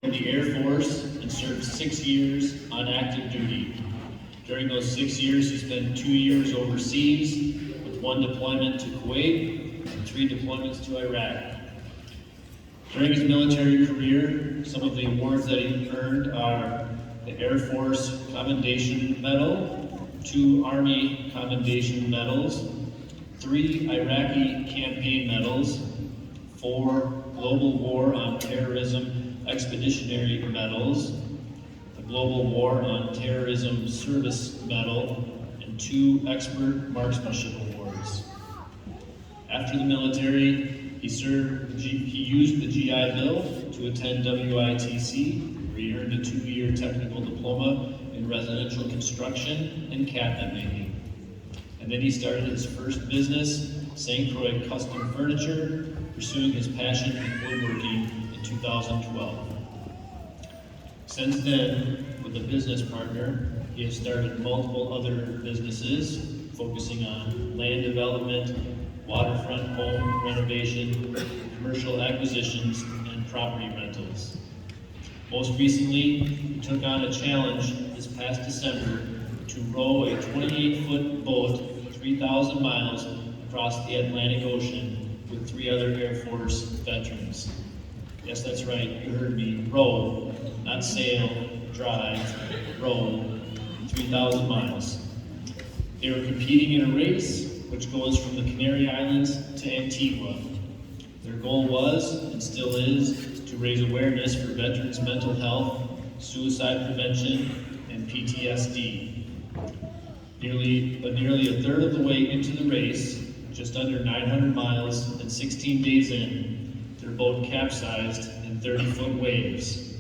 in the Air Force and served 6 years on active duty. During those 6 years, he spent 2 years overseas, with 1 deployment to Kuwait and 3 deployments to Iraq. During his military career, some of the awards that he earned are the Air Force Commendation Medal, 2 Army Commendation Medals, 3 Iraqi Campaign Medals, 4 Global War on Terrorism Expeditionary Medals, the Global War on Terrorism Service Medal, and 2 Expert Marksmanship Awards. After the military, he used the GI Bill to attend WITC, where he earned a 2-year technical diploma in residential construction and cabinet making. And then he started his first business, St. Croix Custom Furniture, pursuing his passion in woodworking in 2012. Since then, with a business partner, he has started multiple other businesses focusing on land development, waterfront home renovation, commercial acquisitions, and property rentals. Most recently, he took on a challenge this past December to row a 28-foot boat 3,000 miles across the Atlantic Ocean with 3 other Air Force veterans. Yes, that's right, you heard me, row, not sail, drive, row, 3,000 miles. They were competing in a race which goes from the Canary Islands to Antigua. Their goal was, and still is, to raise awareness for veterans' mental health, suicide prevention, and PTSD. Nearly a third of the way into the race, just under 900 miles and 16 days in, their boat capsized in 30-foot waves.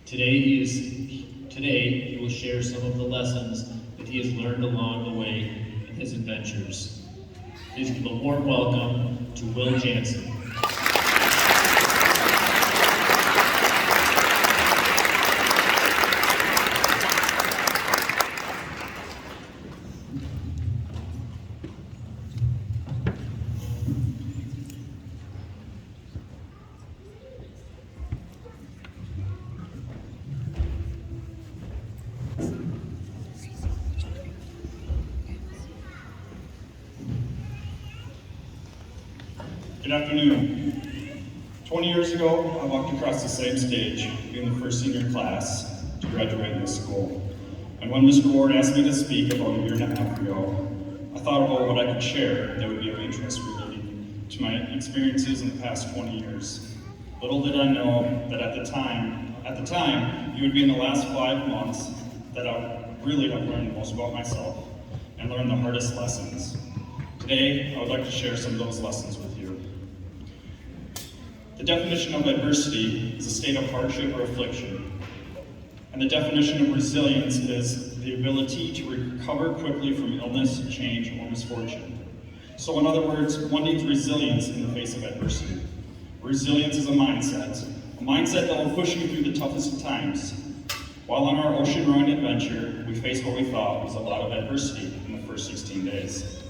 Today he will share some of the lessons that he has learned along the way in his adventures. Please give a warm welcome to Will Jansen. Good afternoon. 20 years ago, I walked across the same stage, being the first senior class to graduate this school. And when Mr. Ward asked me to speak about a year and a half ago, I thought about what I could share that would be of interest relating to my experiences in the past 20 years. Little did I know that at the time, it would be in the last 5 months that I really have learned the most about myself and learned the hardest lessons. Today, I would like to share some of those lessons with you. The definition of adversity is a state of hardship or affliction. And the definition of resilience is the ability to recover quickly from illness, change, or misfortune. So in other words, one needs resilience in the face of adversity. Resilience is a mindset that will push you through the toughest of times. While on our ocean rowing adventure, we faced what we thought was a lot of adversity in the first 16 days.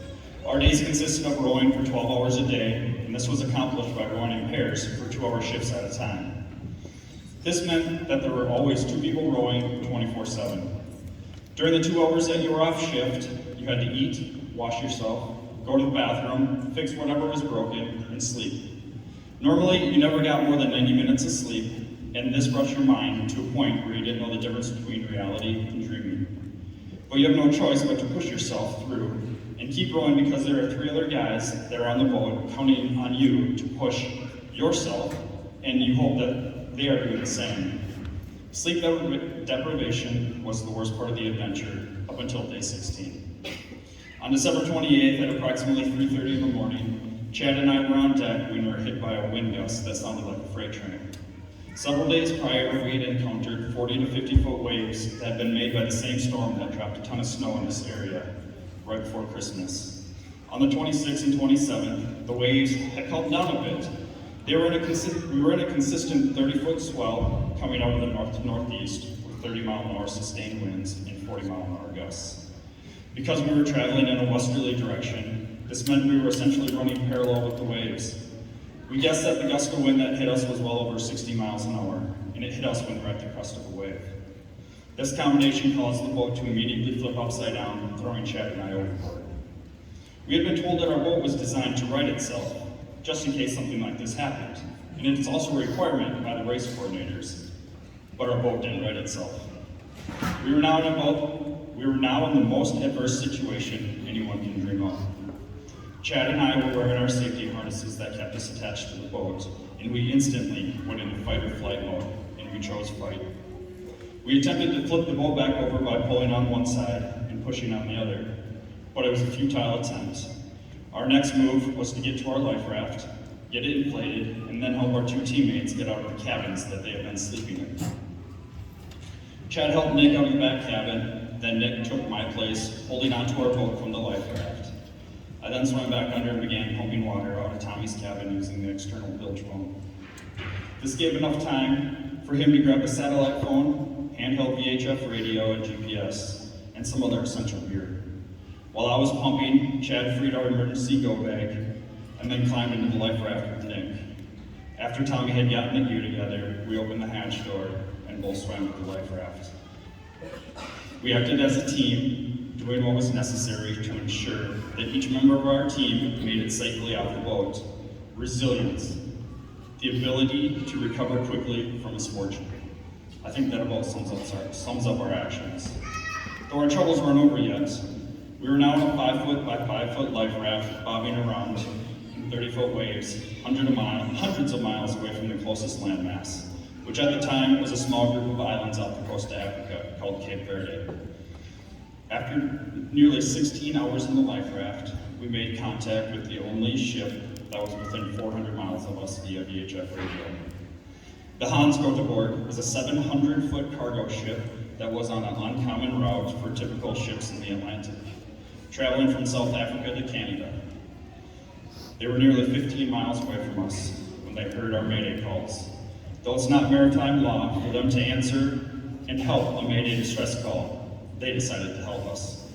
Our days consisted of rowing for 12 hours a day, and this was accomplished by rowing in pairs for 2-hour shifts at a time. This meant that there were always 2 people rowing 24/7. During the 2 hours that you were off shift, you had to eat, wash yourself, go to the bathroom, fix whatever was broken, and sleep. Normally, you never got more than 90 minutes of sleep, and this rushed your mind to a point where you didn't know the difference between reality and dreaming. But you have no choice but to push yourself through and keep rowing because there are 3 other guys that are on the boat counting on you to push yourself, and you hope that they are doing the same. Sleep deprivation was the worst part of the adventure up until day 16. On December 28th at approximately 3:30 in the morning, Chad and I were on deck when we were hit by a wind gust that sounded like a freight train. Several days prior, we had encountered 40 to 50-foot waves that had been made by the same storm that dropped a ton of snow in this area right before Christmas. On the 26th and 27th, the waves had calmed down a bit. We were in a consistent 30-foot swell coming out of the north to northeast with 30-mile-an-hour sustained winds and 40-mile-an-hour gusts. Because we were traveling in a westerly direction, this meant we were essentially running parallel with the waves. We guessed that the gust of wind that hit us was well over 60 miles an hour. and it hit us when we were at the crest of a wave. This combination caused the boat to immediately flip upside down, throwing Chad and I overboard. We had been told that our boat was designed to right itself, just in case something like this happened, and it's also a requirement by the race coordinators, but our boat didn't right itself. We were now in the most adverse situation anyone can dream of. Chad and I were wearing our safety harnesses that kept us attached to the boat, and we instantly went into fight or flight mode, and we chose fight. We attempted to flip the boat back over by pulling on one side and pushing on the other, but it was a futile attempt. Our next move was to get to our life raft, get it inflated, and then help our two teammates get out of the cabins that they had been sleeping in. Chad helped Nick out of the back cabin, then Nick took my place, holding onto our boat from the life raft. I then swam back under and began pumping water out of Tommy's cabin using the external bilge pump. This gave enough time for him to grab a satellite phone, handheld VHF radio, and GPS, and some other essential gear. While I was pumping, Chad freed our emergency go bag, and then climbed into the life raft with Nick. After Tommy had gotten the gear together, we opened the hatch door and both swam with the life raft. We acted as a team, doing what was necessary to ensure that each member of our team made it safely off the boat. Resilience, the ability to recover quickly from misfortune. I think that about sums up our actions. Though our troubles weren't over yet, we were now in a 5 foot by 5 foot life raft bobbing around in 30-foot waves, hundreds of miles away from the closest landmass, which at the time was a small group of islands off the coast of Africa called Cape Verde. After nearly 16 hours in the life raft, we made contact with the only ship that was within 400 miles of us via VHF radio. The Hans Göteborg was a 700-foot cargo ship that was on an uncommon route for typical ships in the Atlantic, traveling from South Africa to Canada. They were nearly 15 miles away from us when they heard our mayday calls. Though it's not maritime law for them to answer and help a mayday distress call, they decided to help us.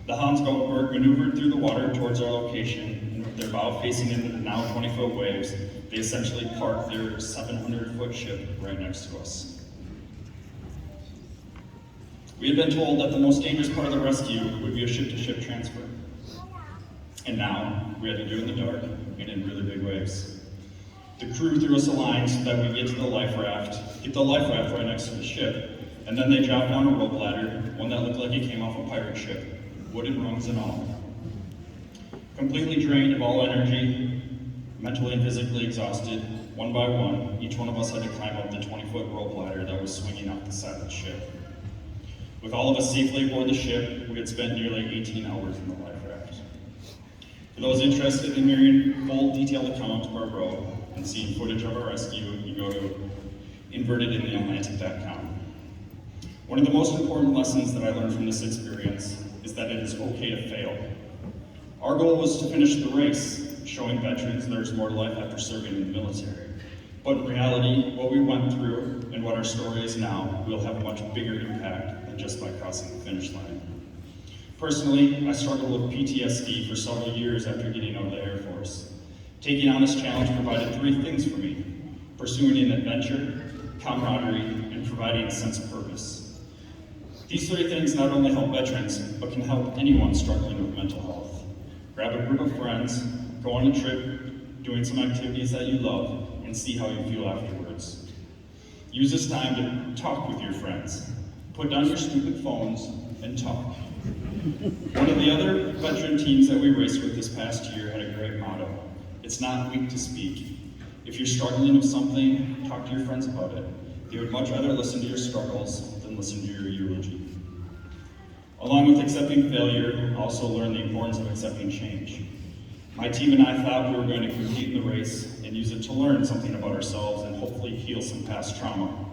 The Hans Göteborg maneuvered through the water towards our location, and with their bow facing into the now 20-foot waves, they essentially parked their 700-foot ship right next to us. We had been told that the most dangerous part of the rescue would be a ship-to-ship transfer. And now, we had to do it in the dark and in really big waves. The crew threw us a line so that we get the life raft right next to the ship, and then they dropped down a rope ladder, one that looked like it came off a pirate ship, wooden rungs and all. Completely drained of all energy, mentally and physically exhausted, one by one, each one of us had to climb up the 20-foot rope ladder that was swinging off the side of the ship. With all of us safely aboard the ship, we had spent nearly 18 hours in the life raft. For those interested in hearing full detailed account of our row and seeing footage of our rescue, you go to invertedintheatlantic.com. One of the most important lessons that I learned from this experience is that it is okay to fail. Our goal was to finish the race, showing veterans there's more to life after serving in the military. But in reality, what we went through and what our story is now will have a much bigger impact than just by crossing the finish line. Personally, I struggled with PTSD for several years after getting out of the Air Force. Taking on this challenge provided 3 things for me: pursuing an adventure, camaraderie, and providing a sense of purpose. These 3 things not only help veterans, but can help anyone struggling with mental health. Grab a group of friends, go on a trip, doing some activities that you love, and see how you feel afterwards. Use this time to talk with your friends. Put down your stupid phones and talk. One of the other veteran teams that we raced with this past year had a great motto: it's not weak to speak. If you're struggling with something, talk to your friends about it. They would much rather listen to your struggles than listen to your eulogy. Along with accepting failure, I also learned the importance of accepting change. My team and I thought we were going to compete in the race and use it to learn something about ourselves and hopefully heal some past trauma.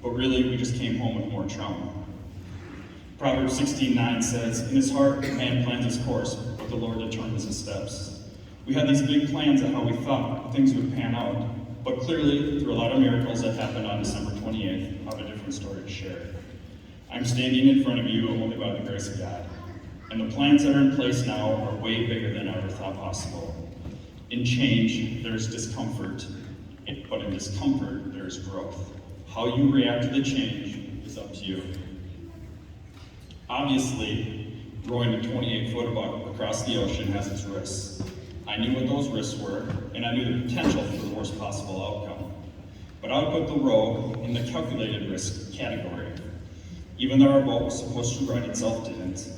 But really, we just came home with more trauma. Proverbs 16:9 says, "In his heart, man plans his course, but the Lord determines his steps." We had these big plans of how we thought things would pan out, but clearly, through a lot of miracles that happened on December 28th, I have a different story to share. I'm standing in front of you only by the grace of God, and the plans that are in place now are way bigger than I ever thought possible. In change, there's discomfort, but in discomfort, there's growth. How you react to the change is up to you. Obviously, rowing a 28-foot boat across the ocean has its risks. I knew what those risks were, and I knew the potential for the worst possible outcome. But I would put the row in the calculated risk category. Even though our boat was supposed to right itself didn't,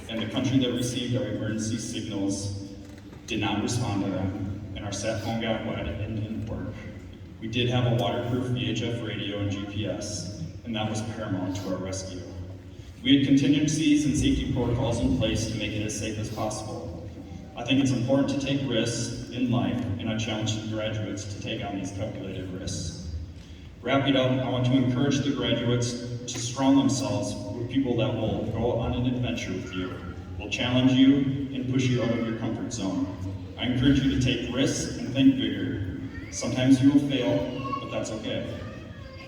and the country that received our emergency signals did not respond to them, and our sat phone got wet and didn't work. We did have a waterproof VHF radio and GPS, and that was paramount to our rescue. We had contingencies and safety protocols in place to make it as safe as possible. I think it's important to take risks in life, and I challenge the graduates to take on these calculated risks. Wrapping up, I want to encourage the graduates to surround themselves with people that will go on an adventure with you, will challenge you, and push you out of your comfort zone. I encourage you to take risks and think bigger. Sometimes you will fail, but that's okay.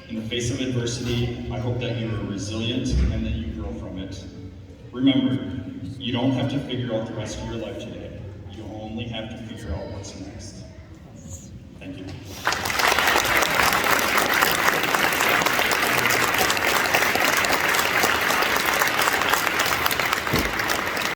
In the face of adversity, I hope that you are resilient and that you grow from it. Remember, you don't have to figure out the rest of your life today. You only have to figure out what's next.